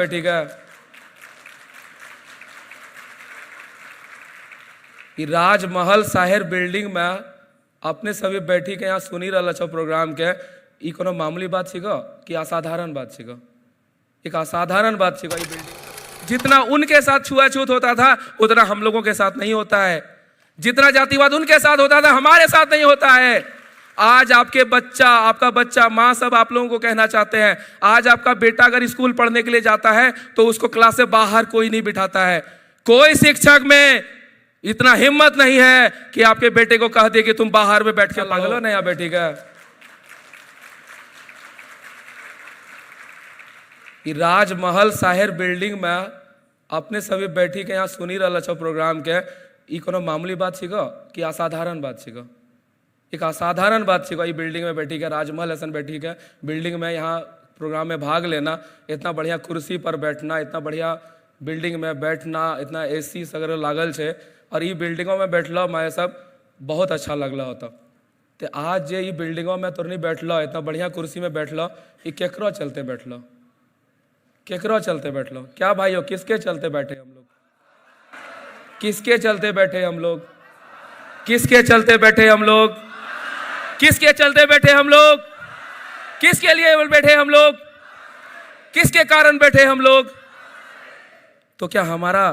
बेटी का। ई राजमहल शहर बिल्डिंग में अपने सभी बैठी के यहाँ सुनी रहा छो प्रोग्राम के। ई कोनो मामूली बात छिको कि असाधारण बात छिको? एक असाधारण बात छिको। ई बिल्डिंग जितना उनके साथ छुआछूत होता था उतना हम लोगों के साथ नहीं होता है। जितना जातिवाद उनके साथ होता था हमारे साथ नहीं होता है। आज आपके बच्चा, आपका बच्चा, माँ सब आप लोगों को कहना चाहते हैं, आज आपका बेटा अगर स्कूल पढ़ने के लिए जाता है तो उसको क्लास से बाहर कोई नहीं बिठाता है। कोई शिक्षक में इतना हिम्मत नहीं है कि आपके बेटे को कह दे कि तुम बाहर में बैठ के पागल हो नया बेटी का। ई राजमहल शहर बिल्डिंग में अपने सभी बैठी के यहाँ सुनी रहा छो प्रोग्राम के। ई कोनो मामूली बात छिको कि असाधारण बात छिको? एक असाधारण बात छिको। ई बिल्डिंग में बैठी के, राजमहल ऐसा बैठी के बिल्डिंग में यहाँ प्रोग्राम में भाग लेना, इतना बढ़िया कुर्सी पर बैठना, इतना बढ़िया बिल्डिंग में बैठना, इतना AC वगैरह लागल है और ई बिल्डिंगों में बैठलो मैं सब बहुत अच्छा लगल होता। तो आज जे ई बिल्डिंगों में तो नहीं बैठलो, इतना बढ़िया कुर्सी में बैठलो, ई केकरो चलते बैठलो? केकरो चलते बैठलो? क्या भाइयों, किसके चलते बैठे हम लोग? किसके चलते बैठे हम लोग? किसके चलते बैठे हम लोग? किसके चलते बैठे हम लोग? किसके लिए बैठे हम लोग? किसके कारण बैठे हम लोग? तो क्या हमारा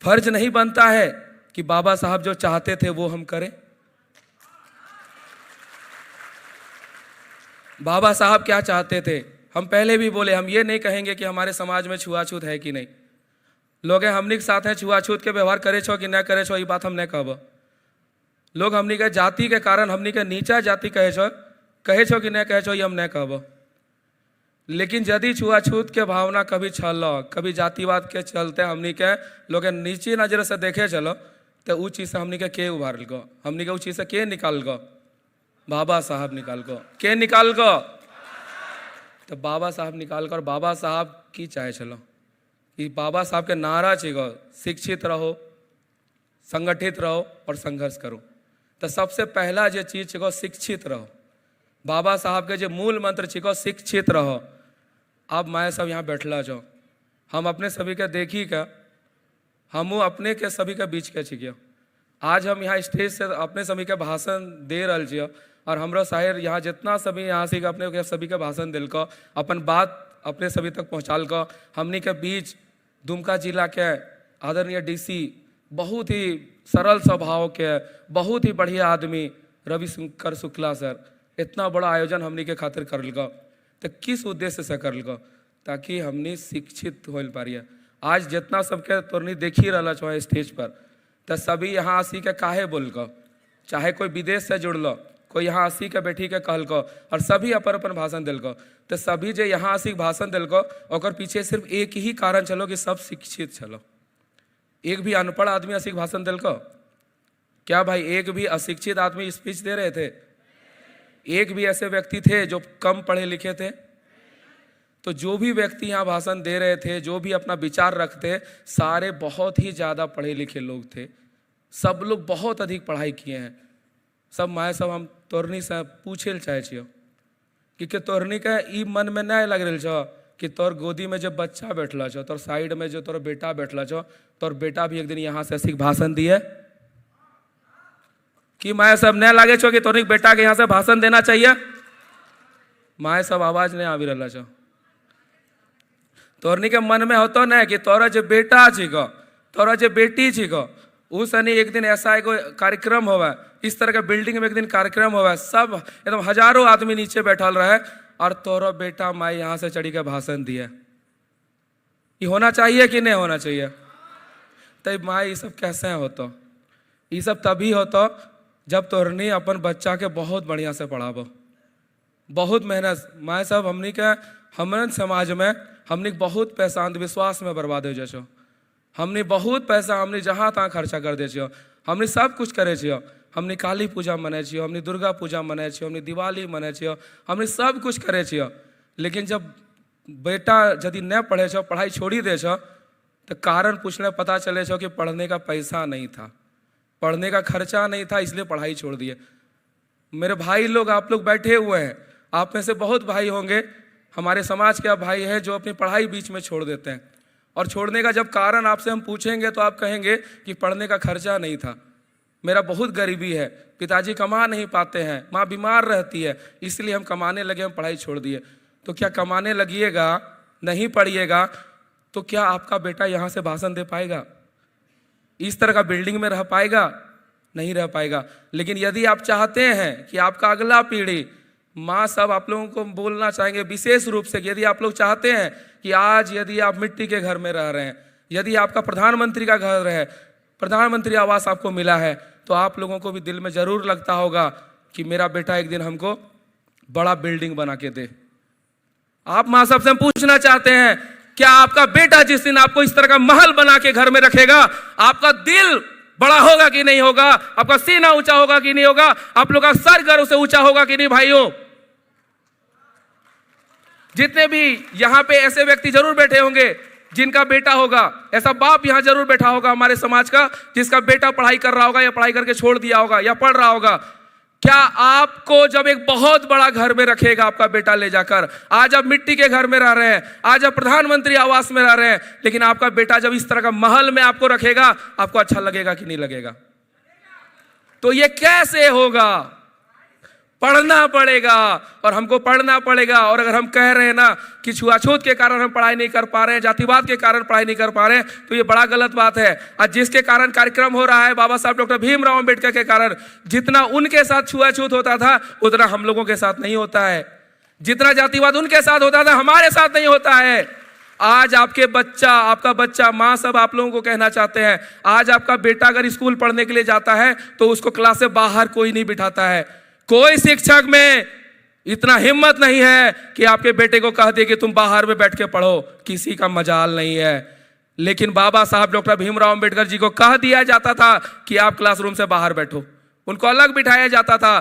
फर्ज नहीं बनता है कि बाबा साहब जो चाहते थे वो हम करें? बाबा साहब क्या चाहते थे? हम पहले भी बोले, हम ये नहीं कहेंगे कि हमारे समाज में छुआछूत है कि नहीं। लोग हमनी के साथ है छुआछूत के व्यवहार करे छो कि न करे छो, ये बात हम नहीं कहब। लोग हमनी के जाति के कारण हमनी के नीचा जाति कहे छो कि नहीं कहे छो, ये हम नहीं कहब। लेकिन यदि छुआछूत के भावना कभी छल, कभी जातिवाद के चलते हमनी के लोग नीची नजर से देखे चलो, तो उ चीज से हमनी के उभारल गो? हमनी के उ चीज से के निकाल गो? बाबा साहब निकाल गो। के निकाल गो? तो बाबा साहब निकाल कर। बाबा साहब की चाहे चलो कि बाबा साहब के नारा छिगो, शिक्षित रहो, संगठित रहो और संघर्ष करो। तो सबसे पहला जो चीज छिगो शिक्षित रहो। बाबा साहब के जो मूल मंत्र छिको शिक्षित रहो। अब मैं सब यहाँ बैठला जो हम अपने सभी के देखी का, हम अपने के सभी के बीच के छिकियो। आज हम यहाँ स्टेज से अपने सभी के भाषण दे रहा छियो और हमारा शायर यहाँ जितना सभी यहाँ से अपने के सभी के भाषण दिल को, अपन बात अपने सभी तक पहुँचाल को। हमनी के बीच दुमका जिला के आदरणीय DC, बहुत ही सरल स्वभाव के, बहुत ही बढ़िया आदमी रविशंकर शुक्ला सर, इतना बड़ा आयोजन हमनी के खातिर करल गो। तो किस उद्देश्य से करल गो? ताकि हमनी शिक्षित हो पारिए। आज जितना सबके तोरनी देखी रहा छो स्टेज पर, तो सभी यहाँ आसी के काहे बोल गो, चाहे कोई विदेश से जुड़लो, कोई यहाँ आसी के बैठी के कहल को और सभी अपन अपन भाषण दिल को। तो सभी जो यहाँ आसी भाषण दिल को और पीछे सिर्फ एक ही कारण चलो कि सब शिक्षित चलो। एक भी अनपढ़ आदमी असिक भाषण दिल को? क्या भाई एक भी अशिक्षित आदमी स्पीच दे रहे थे? एक भी ऐसे व्यक्ति थे जो कम पढ़े लिखे थे? तो जो भी व्यक्ति यहाँ भाषण दे रहे थे, जो भी अपना विचार रखते, सारे बहुत ही ज़्यादा पढ़े लिखे लोग थे। सब लोग बहुत अधिक पढ़ाई किए हैं। सब माए सब हम तोरनी से पूछे चाहे छियो कि तोरनी का ई मन में नहीं लग रहा छो कि तोर गोदी में जब बच्चा बैठला छो, तोर साइड में जो तोर बेटा बैठला छो, तोर बेटा भी एक दिन यहाँ से ऐसी भाषण दिए कि माए सब नहीं लगे छो कि तोर बेटा के यहाँ से भाषण देना चाहिए? माए सब आवाज नहीं आवी रहा छो। तोरनी के मन में होतो ना कि तोरा जो बेटा छिको, तोरा जो बेटी छिको, उस एक दिन ऐसा एगो कार्यक्रम होगा, इस तरह का बिल्डिंग में एक दिन कार्यक्रम होगा, सब एकदम हजारों आदमी नीचे बैठल रहे और तोरा बेटा माई यहाँ से चढ़ी के भाषण दिए। ये होना चाहिए कि नहीं होना चाहिए? तो माई ये सब कैसे होतो? ये सब तभी होतो जब तोरनी अपन बच्चा के बहुत बढ़िया से पढ़ाबो, बहुत मेहनत। माए सब हमनी के हमन समाज में हमनी बहुत पैसा अंधविश्वास में बर्बाद हो जाए। हमने बहुत पैसा हमने जहाँ तहाँ खर्चा कर दे छियो। हमने सब कुछ करे छियो। हमने काली पूजा मनाए छियो, हमने दुर्गा पूजा मनाए छियो, हमने दिवाली मनाए छियो, हमने सब कुछ करे छियो। लेकिन जब बेटा यदि न पढ़े छो, पढ़ाई छोड़ी दे छो, तो कारण पूछने पता चले छो कि पढ़ने का पैसा नहीं था, पढ़ने का खर्चा नहीं था, इसलिए पढ़ाई छोड़ दिए। मेरे भाई लोग, आप लोग बैठे हुए हैं, आप में से बहुत भाई होंगे हमारे समाज के अब भाई हैं जो अपनी पढ़ाई बीच में छोड़ देते हैं, और छोड़ने का जब कारण आपसे हम पूछेंगे तो आप कहेंगे कि पढ़ने का खर्चा नहीं था, मेरा बहुत गरीबी है, पिताजी कमा नहीं पाते हैं, माँ बीमार रहती है, इसलिए हम कमाने लगे, हम पढ़ाई छोड़ दिए। तो क्या कमाने लगिएगा, नहीं पढ़िएगा, तो क्या आपका बेटा यहाँ से भाषण दे पाएगा, इस तरह का बिल्डिंग में रह पाएगा? नहीं रह पाएगा। लेकिन यदि आप चाहते हैं कि आपका अगला पीढ़ी, माँ सब आप लोगों को बोलना चाहेंगे विशेष रूप से, यदि आप लोग चाहते हैं कि आज यदि आप मिट्टी के घर में रह रहे हैं, यदि आपका प्रधानमंत्री का घर है, प्रधानमंत्री आवास आपको मिला है, तो आप लोगों को भी दिल में जरूर लगता होगा कि मेरा बेटा एक दिन हमको बड़ा बिल्डिंग बना के दे। आप माँ सबसे हम पूछना चाहते हैं, क्या आपका बेटा जिस दिन आपको इस तरह का महल बना के घर में रखेगा, आपका दिल बड़ा होगा कि नहीं होगा? आपका सीना ऊंचा होगा कि नहीं होगा? आप लोग का सर गर्व से ऊंचा होगा कि नहीं भाइयों? जितने भी यहां पे ऐसे व्यक्ति जरूर बैठे होंगे जिनका बेटा होगा, ऐसा बाप यहां जरूर बैठा होगा हमारे समाज का, जिसका बेटा पढ़ाई कर रहा होगा या पढ़ाई करके छोड़ दिया होगा या पढ़ रहा होगा। क्या आपको जब एक बहुत बड़ा घर में रखेगा आपका बेटा ले जाकर, आज आप मिट्टी के घर में रह रहे हैं, आज आप प्रधानमंत्री आवास में रह रहे हैं, लेकिन आपका बेटा जब इस तरह का महल में आपको रखेगा, आपको अच्छा लगेगा कि नहीं लगेगा? तो ये कैसे होगा? पढ़ना पड़ेगा, और हमको पढ़ना पड़ेगा। और अगर हम कह रहे हैं ना कि छुआछूत के कारण हम पढ़ाई नहीं कर पा रहे हैं, जातिवाद के कारण पढ़ाई नहीं कर पा रहे हैं, तो ये बड़ा गलत बात है। आज जिसके कारण कार्यक्रम हो रहा है, बाबा साहब डॉक्टर भीमराव अंबेडकर के कारण, जितना उनके साथ छुआछूत होता था उतना हम लोगों के साथ नहीं होता है। जितना जातिवाद उनके साथ होता था हमारे साथ नहीं होता है। आज आपके बच्चा, आपका बच्चा, माँ सब आप लोगों को कहना चाहते हैं, आज आपका बेटा अगर स्कूल पढ़ने के लिए जाता है तो उसको क्लास से बाहर कोई नहीं बिठाता है। कोई शिक्षक में इतना हिम्मत नहीं है कि आपके बेटे को कह दे कि तुम बाहर में बैठ के पढ़ो, किसी का मजाल नहीं है। लेकिन बाबा साहब डॉक्टर भीमराव अंबेडकर जी को कह दिया जाता था कि आप क्लासरूम से बाहर बैठो, उनको अलग बिठाया जाता था।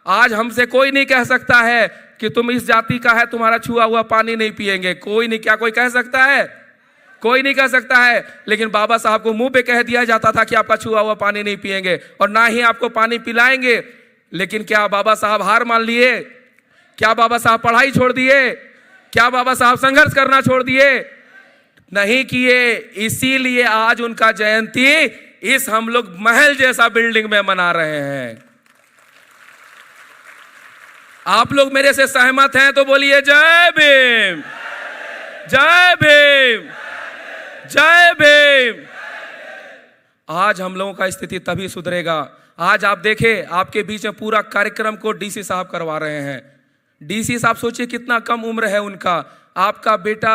आज हमसे कोई नहीं कह सकता है कि तुम इस जाति का है, तुम्हारा छुआ हुआ पानी नहीं पिएंगे, कोई नहीं। क्या कोई कह सकता है? कोई नहीं कह सकता है। लेकिन बाबा साहब को मुंह पे कह दिया जाता था कि आपका छुआ हुआ पानी नहीं पिएंगे और ना ही आपको पानी पिलाएंगे। लेकिन क्या बाबा साहब हार मान लिए? क्या बाबा साहब पढ़ाई छोड़ दिए? क्या बाबा साहब संघर्ष करना छोड़ दिए? नहीं किए। इसीलिए आज उनका जयंती इस हम लोग महल जैसा बिल्डिंग में मना रहे हैं। आप लोग मेरे से सहमत हैं तो बोलिए जय भीम, जय भीम, जय भीम। आज हम लोगों का स्थिति तभी सुधरेगा। आज आप देखें, आपके बीच में पूरा कार्यक्रम को डीसी साहब करवा रहे हैं। डीसी साहब सोचिए कितना कम उम्र है उनका, आपका बेटा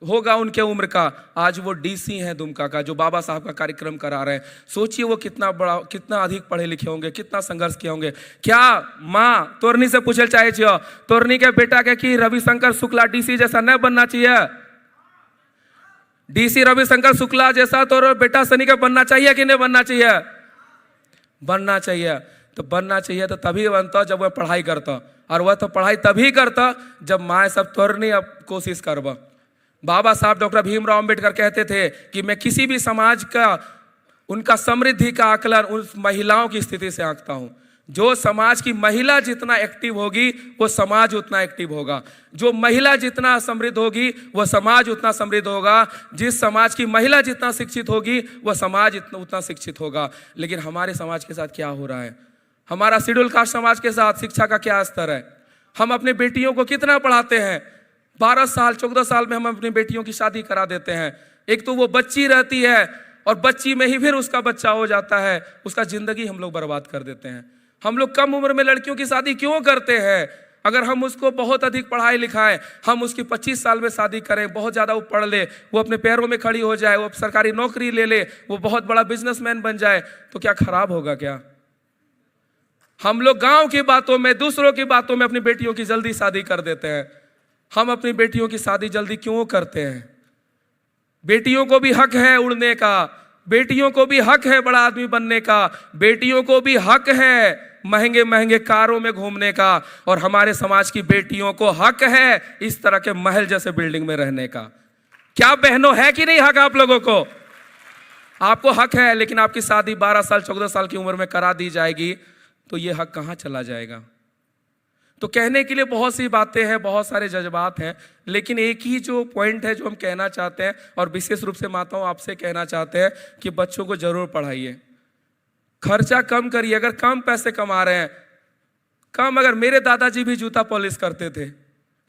होगा उनके उम्र का, आज वो डीसी हैं दुमका का, जो बाबा साहब का कार्यक्रम करा रहे हैं। सोचिए वो कितना बड़ा, कितना अधिक पढ़े लिखे होंगे, कितना संघर्ष किए होंगे। क्या माँ तोरनी से पूछे चाहे छियो, तोरनी के बेटा के कि रविशंकर शुक्ला डीसी जैसा नहीं बनना चाहिए? डीसी रविशंकर शुक्ला जैसा तो बेटा सनी का बनना चाहिए कि नहीं बनना चाहिए? बनना चाहिए। तो बनना चाहिए तो तभी बनता जब वह पढ़ाई करता, और वह तो पढ़ाई तभी करता जब माए सब तोरनी अब कोशिश करवा। बाबा साहब डॉक्टर भीमराव अंबेडकर कहते थे कि मैं किसी भी समाज का, उनका समृद्धि का आकलन उस महिलाओं की स्थिति से आंकता हूँ। जो समाज की महिला जितना एक्टिव होगी वो समाज उतना एक्टिव होगा, जो महिला जितना समृद्ध होगी वो समाज उतना समृद्ध होगा, जिस समाज की महिला जितना शिक्षित होगी वो समाज उतना शिक्षित होगा। लेकिन हमारे समाज के साथ क्या हो रहा है? हमारा शेड्यूल कास्ट समाज के साथ शिक्षा का क्या स्तर है? हम अपने बेटियों को कितना पढ़ाते हैं? 12 साल 14 साल में हम अपनी बेटियों की शादी करा देते हैं। एक तो वो बच्ची रहती है और बच्ची में ही फिर उसका बच्चा हो जाता है, उसका जिंदगी हम लोग बर्बाद कर देते हैं। हम लोग कम उम्र में लड़कियों की शादी क्यों करते हैं? अगर हम उसको बहुत अधिक पढ़ाई लिखाएं, हम उसकी 25 साल में शादी करें, बहुत ज़्यादा वो पढ़ ले, वो अपने पैरों में खड़ी हो जाए, वो सरकारी नौकरी ले ले, वो बहुत बड़ा बिजनेसमैन बन जाए, तो क्या खराब होगा क्या? हम लोग गांव की बातों में, दूसरों की बातों में अपनी बेटियों की जल्दी शादी कर देते हैं। हम अपनी बेटियों की शादी जल्दी क्यों करते हैं? बेटियों को भी हक है उड़ने का, बेटियों को भी हक है बड़ा आदमी बनने का, बेटियों को भी हक है महंगे महंगे कारों में घूमने का, और हमारे समाज की बेटियों को हक है इस तरह के महल जैसे बिल्डिंग में रहने का। क्या बहनों है कि नहीं हक आप लोगों को? आपको हक है, लेकिन आपकी शादी 12 साल 14 साल की उम्र में करा दी जाएगी तो ये हक कहाँ चला जाएगा? तो कहने के लिए बहुत सी बातें हैं, बहुत सारे जज्बात हैं, लेकिन एक ही जो पॉइंट है जो हम कहना चाहते हैं और विशेष रूप से माताओं आपसे कहना चाहते हैं कि बच्चों को जरूर पढ़ाइए, खर्चा कम करिए। अगर कम पैसे कमा रहे हैं, कम, अगर मेरे दादाजी भी जूता पॉलिश करते थे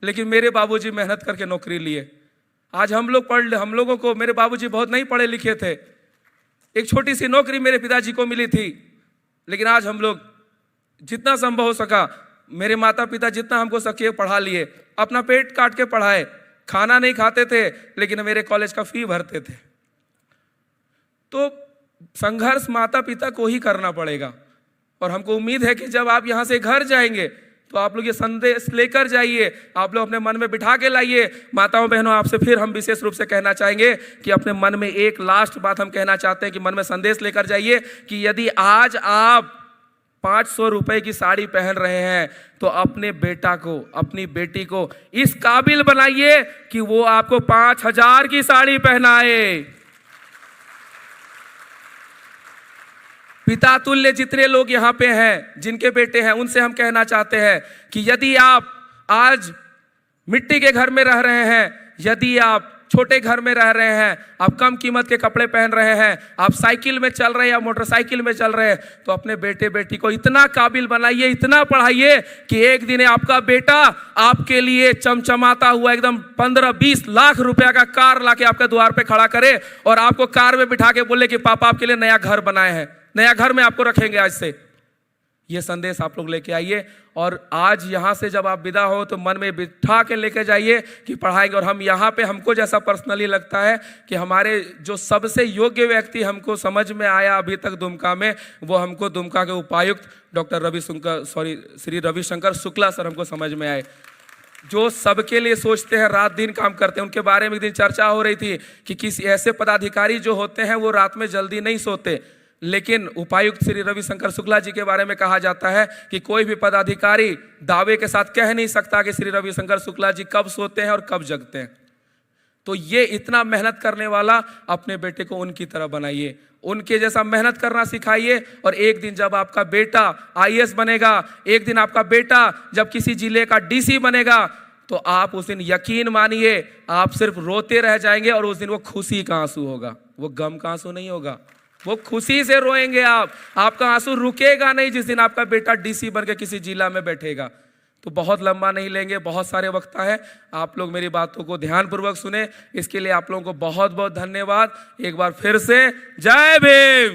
लेकिन मेरे बाबूजी मेहनत करके नौकरी लिए। आज हम लोगों को, मेरे बाबूजी बहुत नहीं पढ़े लिखे थे, एक छोटी सी नौकरी मेरे पिताजी को मिली थी, लेकिन आज हम लोग जितना संभव हो सका, मेरे माता पिता जितना हमको सके पढ़ा लिए, अपना पेट काट के पढ़ाए, खाना नहीं खाते थे लेकिन मेरे कॉलेज का फी भरते थे। तो संघर्ष माता पिता को ही करना पड़ेगा और हमको उम्मीद है कि जब आप यहाँ से घर जाएंगे तो आप लोग ये संदेश लेकर जाइए, आप लोग अपने मन में बिठा के लाइए। माताओं बहनों, आपसे फिर हम विशेष रूप से कहना चाहेंगे कि अपने मन में एक लास्ट बात हम कहना चाहते हैं कि मन में संदेश लेकर जाइए कि यदि आज आप 500 रुपए की साड़ी पहन रहे हैं तो अपने बेटा को, अपनी बेटी को इस काबिल बनाइए कि वो आपको 5000 की साड़ी पहनाए। पिता तुल्य जितने लोग यहाँ पे हैं, जिनके बेटे हैं, उनसे हम कहना चाहते हैं कि यदि आप आज मिट्टी के घर में रह रहे हैं, यदि आप छोटे घर में रह रहे हैं, आप कम कीमत के कपड़े पहन रहे हैं, आप साइकिल में चल रहे हैं या मोटरसाइकिल में चल रहे हैं, तो अपने बेटे बेटी को इतना काबिल बनाइए, इतना पढ़ाइए कि एक दिन आपका बेटा आपके लिए चमचमाता हुआ एकदम 15-20 लाख रुपया का कार लाके आपके द्वार पे खड़ा करे और आपको कार में बिठा के बोले कि पापा आपके लिए नया घर बनाए हैं, नया घर में आपको रखेंगे आज से। ये संदेश आप लोग लेके आइए और आज यहाँ से जब आप विदा हो तो मन में बिठा के लेके जाइए कि पढ़ाएंगे। और हम यहाँ पे, हमको जैसा पर्सनली लगता है कि हमारे जो सबसे योग्य व्यक्ति हमको समझ में आया अभी तक दुमका में, वो हमको दुमका के उपायुक्त डॉक्टर श्री रविशंकर शुक्ला सर हमको समझ में आए, जो सबके लिए सोचते हैं, रात दिन काम करते हैं। उनके बारे में एक दिन चर्चा हो रही थी कि किसी ऐसे पदाधिकारी जो होते हैं वो रात में जल्दी नहीं सोते, लेकिन उपायुक्त श्री रविशंकर शुक्ला जी के बारे में कहा जाता है कि कोई भी पदाधिकारी दावे के साथ कह नहीं सकता कि श्री रविशंकर शुक्ला जी कब सोते हैं और कब जगते हैं। तो ये इतना मेहनत करने वाला, अपने बेटे को उनकी तरह बनाइए, उनके जैसा मेहनत करना सिखाइए। और एक दिन जब आपका बेटा IAS बनेगा, एक दिन आपका बेटा जब किसी जिले का DC बनेगा, तो आप उस दिन यकीन मानिए आप सिर्फ रोते रह जाएंगे और उस दिन वो खुशी का आंसू होगा, वो गम का आंसू नहीं होगा, वो खुशी से रोएंगे आप। आपका आंसू रुकेगा नहीं जिस दिन आपका बेटा DC बन के किसी जिला में बैठेगा। तो बहुत लंबा नहीं लेंगे, बहुत सारे वक्त है, आप लोग मेरी बातों को ध्यानपूर्वक सुने। इसके लिए आप लोगों को बहुत बहुत धन्यवाद। एक बार फिर से जय भीम।